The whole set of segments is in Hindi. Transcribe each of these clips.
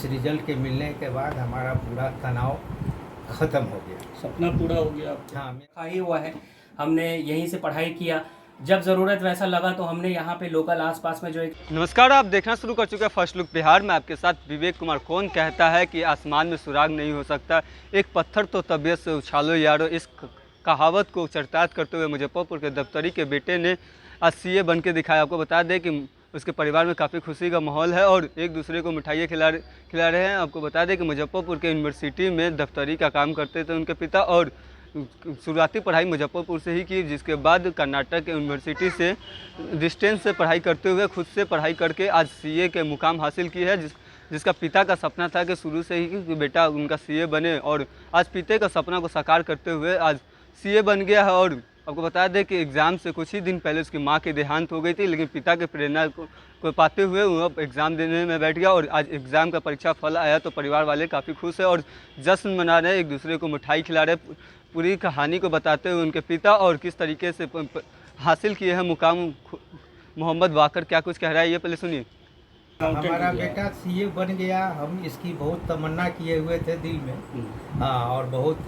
इस रिजल्ट के मिलने के बाद हमारा पूरा तनाव ख़त्म हो गया। सपना पूरा हो गया आपका? हाँ, लिखा ही हुआ है। हमने यहीं से पढ़ाई किया, जब ज़रूरत वैसा लगा तो हमने यहाँ पे लोकल आसपास में जो एक नमस्कार, आप देखना शुरू कर चुके हैं फर्स्ट लुक बिहार में। आपके साथ विवेक कुमार। कौन कहता है कि आसमान में सुराग नहीं हो सकता, एक पत्थर तो तबीयत से उछालो यारो। इस कहावत को चरितार्थ करते हुए मुजफ्फरपुर के दफ्तरी के बेटे ने आज सीए बन के दिखाया। आपको बता दें कि उसके परिवार में काफ़ी खुशी का माहौल है और एक दूसरे को मिठाइयाँ खिला रहे हैं। आपको बता दें कि मुजफ्फरपुर के यूनिवर्सिटी में दफ्तरी का काम करते थे उनके पिता, और शुरुआती पढ़ाई मुजफ्फरपुर से ही की, जिसके बाद कर्नाटक यूनिवर्सिटी से डिस्टेंस से पढ़ाई करते हुए खुद से पढ़ाई करके आज सीए के मुकाम हासिल की है। जिसका पिता का सपना था कि शुरू से ही कि बेटा उनका सीए बने, और आज पिता का सपना को साकार करते हुए आज सीए बन गया है। और आपको बता दें कि एग्ज़ाम से कुछ ही दिन पहले उसकी माँ की देहांत हो गई थी, लेकिन पिता के प्रेरणा को पाते हुए वो अब एग्ज़ाम देने में बैठ गया और आज एग्ज़ाम का परीक्षा फल आया तो परिवार वाले काफ़ी खुश है और जश्न मना रहे हैं, एक दूसरे को मिठाई खिला रहे। पूरी कहानी को बताते हुए उनके पिता और किस तरीके से हासिल किए हैं मुकाम, मोहम्मद वाकर क्या कुछ कह रहा है ये पहले सुनिए। हमारा बेटा सीए बन गया, हम इसकी बहुत तमन्ना किए हुए थे दिल में। हाँ, और बहुत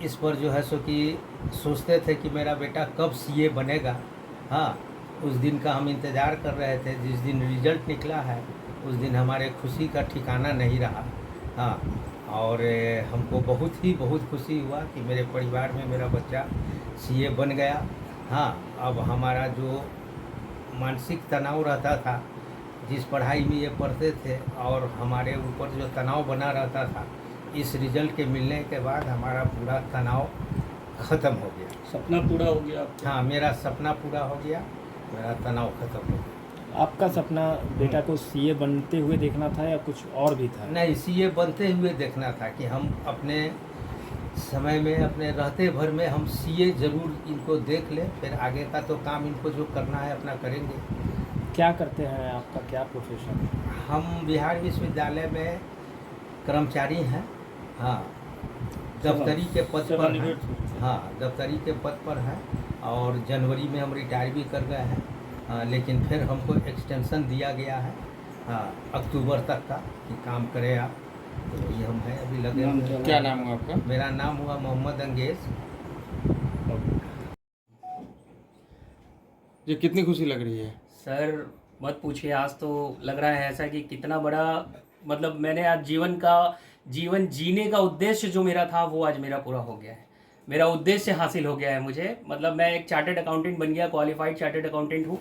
इस पर जो है सो कि सोचते थे कि मेरा बेटा कब सीए बनेगा। हाँ, उस दिन का हम इंतज़ार कर रहे थे। जिस दिन रिजल्ट निकला है उस दिन हमारे खुशी का ठिकाना नहीं रहा। हाँ, और हमको बहुत खुशी हुआ कि मेरे परिवार में मेरा बच्चा सीए बन गया। हाँ, अब हमारा जो मानसिक तनाव रहता था, जिस पढ़ाई में ये पढ़ते थे और हमारे ऊपर जो तनाव बना रहता था, इस रिजल्ट के मिलने के बाद हमारा पूरा तनाव ख़त्म हो गया। सपना पूरा हो गया आपका? हाँ, मेरा सपना पूरा हो गया, मेरा तनाव ख़त्म हो गया। आपका सपना बेटा को सीए बनते हुए देखना था या कुछ और भी था? नहीं, सीए बनते हुए देखना था कि हम अपने समय में, अपने रहते भर में हम सीए ज़रूर इनको देख लें, फिर आगे का तो काम इनको जो करना है अपना करेंगे। क्या करते हैं, आपका क्या प्रोफेशन है? हम बिहार विश्वविद्यालय में कर्मचारी हैं। हाँ, दफ्तरी के पद पर हैं। हाँ, दफ्तरी के पद पर हैं और जनवरी में हम रिटायर भी कर गए हैं। लेकिन फिर हमको एक्सटेंशन दिया गया है अक्टूबर तक का कि काम करें आप। तो ये हम हैं अभी लगे हुए हैं। क्या नाम हुआ आपका? मेरा नाम हुआ मोहम्मद अंगेज। ये कितनी खुशी लग रही है? सर मत पूछिए, आज तो लग रहा है ऐसा कि कितना बड़ा, मतलब मैंने आज जीवन जीने का उद्देश्य जो मेरा था वो आज मेरा पूरा हो गया है। मेरा उद्देश्य हासिल हो गया है मुझे, मतलब मैं एक चार्टर्ड अकाउंटेंट बन गया, क्वालिफाइड चार्टर्ड अकाउंटेंट हूँ।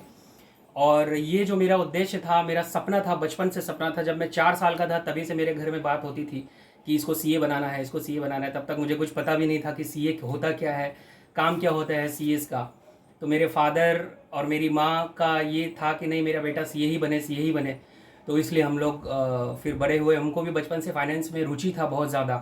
और ये जो मेरा उद्देश्य था, मेरा सपना था, बचपन से सपना था। जब मैं 4 साल का था तभी से मेरे घर में बात होती थी कि इसको सीए बनाना है, इसको सीए बनाना है। तब तक मुझे कुछ पता भी नहीं था कि सीए होता क्या है, काम क्या होता है सीएस का। तो मेरे फादर और मेरी माँ का ये था कि नहीं, मेरा बेटा सीए ही बने, सीए ही बने। तो इसलिए हम लोग फिर बड़े हुए। हमको भी बचपन से फाइनेंस में रुचि था बहुत ज़्यादा,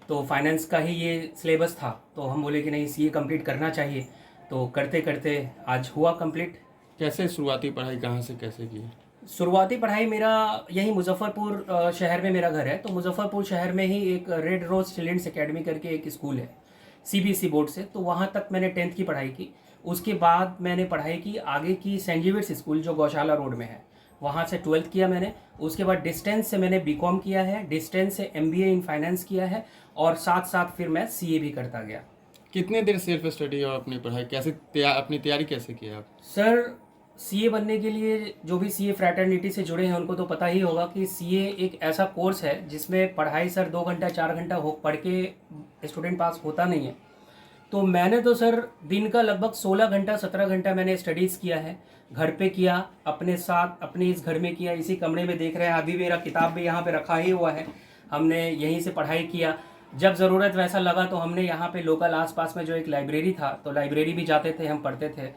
तो फाइनेंस का ही ये सिलेबस था। तो हम बोले कि नहीं, सीए कंप्लीट करना चाहिए। तो करते करते आज हुआ कंप्लीट। कैसे शुरुआती पढ़ाई कहाँ से कैसे की? शुरुआती पढ़ाई मेरा यही मुजफ्फरपुर शहर में मेरा घर है, तो मुजफ्फरपुर शहर में ही एक रेड रोज चिल्ड्रेंस एकेडमी करके एक स्कूल है सीबीएसई बोर्ड से, तो वहाँ तक मैंने 10th की पढ़ाई की। उसके बाद मैंने पढ़ाई की आगे की सेंट जेवियर्स स्कूल जो गौशाला रोड में है, वहाँ से 12th किया मैंने। उसके बाद डिस्टेंस से मैंने बीकॉम किया है, डिस्टेंस से एमबीए इन फाइनेंस किया है, और साथ साथ फिर मैं सीए भी करता गया। कितने देर सेल्फ स्टडी और अपनी पढ़ाई कैसे अपनी तैयारी कैसे की आप? सर, सीए बनने के लिए जो भी सीए फ्रैटर्निटी से जुड़े हैं उनको तो पता ही होगा कि सीए एक ऐसा कोर्स है जिसमें पढ़ाई सर 2 घंटा 4 घंटा हो पढ़ के स्टूडेंट पास होता नहीं है। तो मैंने तो सर दिन का लगभग 16 घंटा 17 घंटा मैंने स्टडीज़ किया है। घर पे किया, अपने साथ अपने इस घर में किया, इसी कमरे में देख रहे हैं अभी मेरा किताब भी यहाँ पे रखा ही हुआ है। हमने यहीं से पढ़ाई किया, जब ज़रूरत वैसा लगा तो हमने यहाँ पे लोकल आसपास में जो एक लाइब्रेरी था, तो लाइब्रेरी भी जाते थे, हम पढ़ते थे।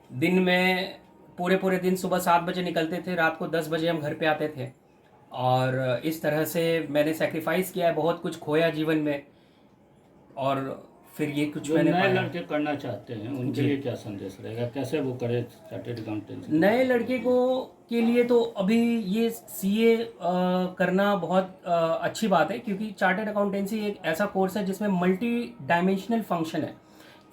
दिन में पूरे दिन सुबह 7 बजे निकलते थे, रात को 10 बजे हम घर पे आते थे। और इस तरह से मैंने सेक्रीफाइस किया है, बहुत कुछ खोया जीवन में, और फिर ये कुछ मैंने नए पाया। लड़के करना चाहते हैं उनके लिए क्या संदेश रहेगा, कैसे वो करे चार्टर्ड अकाउंटेंसी? नए लड़के को के लिए तो अभी ये सीए करना बहुत अच्छी बात है, क्योंकि चार्टर्ड अकाउंटेंसी एक ऐसा कोर्स है जिसमें मल्टी डायमेंशनल फंक्शन है।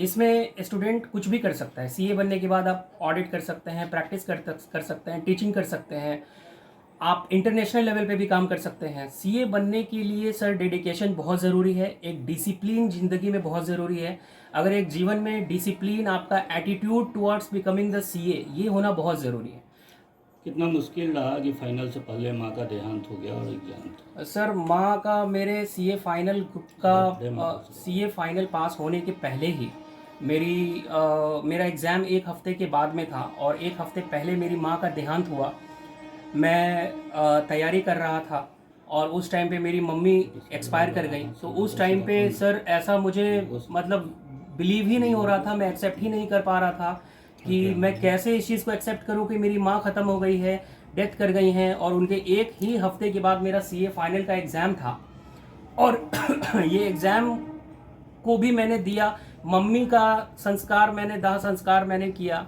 इसमें स्टूडेंट कुछ भी कर सकता है। सीए बनने के बाद आप ऑडिट कर सकते हैं, प्रैक्टिस कर सकते हैं, टीचिंग कर सकते हैं, आप इंटरनेशनल लेवल पे भी काम कर सकते हैं। सीए बनने के लिए सर डेडिकेशन बहुत ज़रूरी है, एक डिसिप्लिन ज़िंदगी में बहुत ज़रूरी है। अगर एक जीवन में डिसिप्लिन, आपका attitude towards becoming the CA, ये होना बहुत ज़रूरी है। कितना मुश्किल रहा कि फाइनल से पहले माँ का देहांत हो गया और एग्जाम था? सर माँ का मेरे सीए फाइनल पास होने के पहले ही मेरा एग्ज़ाम एक हफ्ते के बाद में था और एक हफ्ते पहले मेरी माँ का देहांत हुआ। मैं तैयारी कर रहा था और उस टाइम पे मेरी मम्मी एक्सपायर कर गई। तो उस टाइम पे सर ऐसा मुझे मतलब बिलीव ही नहीं हो रहा था, मैं एक्सेप्ट ही नहीं कर पा रहा था कि मैं कैसे इस चीज़ को एक्सेप्ट करूं कि मेरी माँ ख़त्म हो गई है, डेथ कर गई हैं। और उनके एक ही हफ्ते के बाद मेरा सीए फाइनल का एग्ज़ाम था और ये एग्ज़ाम को भी मैंने दिया। मम्मी का संस्कार मैंने दाह संस्कार मैंने किया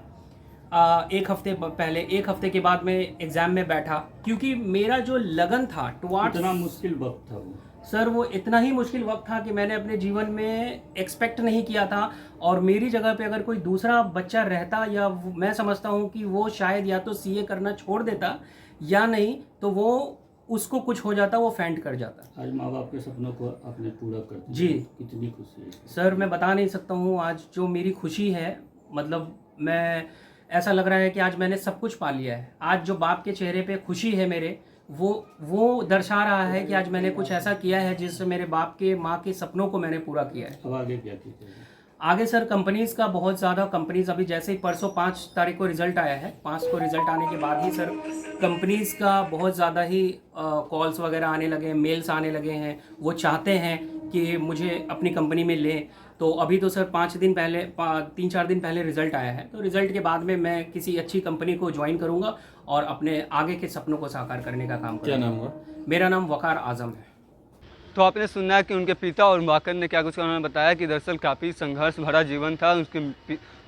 एक हफ्ते के बाद मैं एग्ज़ाम में बैठा, क्योंकि मेरा जो लगन था टुवार्ड्स, कितना मुश्किल वक्त था वो? सर वो इतना ही मुश्किल वक्त था कि मैंने अपने जीवन में एक्सपेक्ट नहीं किया था। और मेरी जगह पे अगर कोई दूसरा बच्चा रहता, या मैं समझता हूँ कि वो शायद या तो सीए करना छोड़ देता या नहीं तो वो उसको कुछ हो जाता, वो फेंट कर जाता। आज माँ बाप के सपनों को आपने पूरा कर दिया जी। कितनी खुशी है? सर मैं बता नहीं सकता हूँ आज जो मेरी खुशी है, मतलब मैं ऐसा लग रहा है कि आज मैंने सब कुछ पा लिया है। आज जो बाप के चेहरे पे खुशी है मेरे, वो दर्शा रहा है कि आज मैंने कुछ ऐसा किया है जिससे मेरे बाप के माँ के सपनों को मैंने पूरा किया है। अब आगे क्या कीजिएगा? आगे सर कंपनीज़ का बहुत ज़्यादा, कंपनीज़ अभी जैसे ही परसों 5 तारीख को रिज़ल्ट आया है, 5 को रिज़ल्ट आने के बाद ही सर कंपनीज़ का बहुत ज़्यादा ही कॉल्स वगैरह आने लगे हैं, मेल्स आने लगे हैं। वो चाहते हैं कि मुझे अपनी कंपनी में लें। तो अभी तो सर 3-4 दिन पहले रिज़ल्ट आया है, तो रिज़ल्ट के बाद में मैं किसी अच्छी कंपनी को ज्वाइन करूँगा और अपने आगे के सपनों को साकार करने का काम करूँगा। क्या नाम हुआ? मेरा नाम वकार आज़म है। तो आपने सुना कि उनके पिता और वाकर ने क्या कुछ उन्होंने बताया कि दरअसल काफ़ी संघर्ष भरा जीवन था। उसके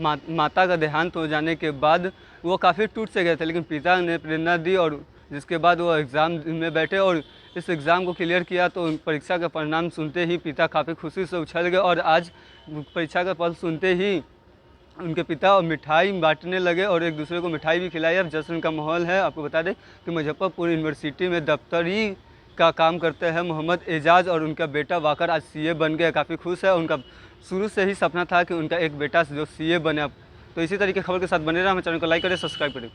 माता का देहांत हो जाने के बाद वो काफ़ी टूट से गए थे, लेकिन पिता ने प्रेरणा दी और जिसके बाद वो एग्ज़ाम में बैठे और इस एग्ज़ाम को क्लियर किया। तो परीक्षा का परिणाम सुनते ही पिता काफ़ी खुशी से उछल गए और आज परीक्षा का फल सुनते ही उनके पिता मिठाई बांटने लगे और एक दूसरे को मिठाई भी खिलाई। अब जश्न का माहौल है। आपको बता दें कि मुजफ्फरपुर यूनिवर्सिटी में दफ्तरी का काम करते हैं मोहम्मद एजाज और उनका बेटा वाकर आज सीए बन गया। काफ़ी खुश है। उनका शुरू से ही सपना था कि उनका एक बेटा जो सीए बने। तो इसी तरीके खबर के साथ बने रहा। हमारे चैनल को लाइक करें, सब्सक्राइब करें।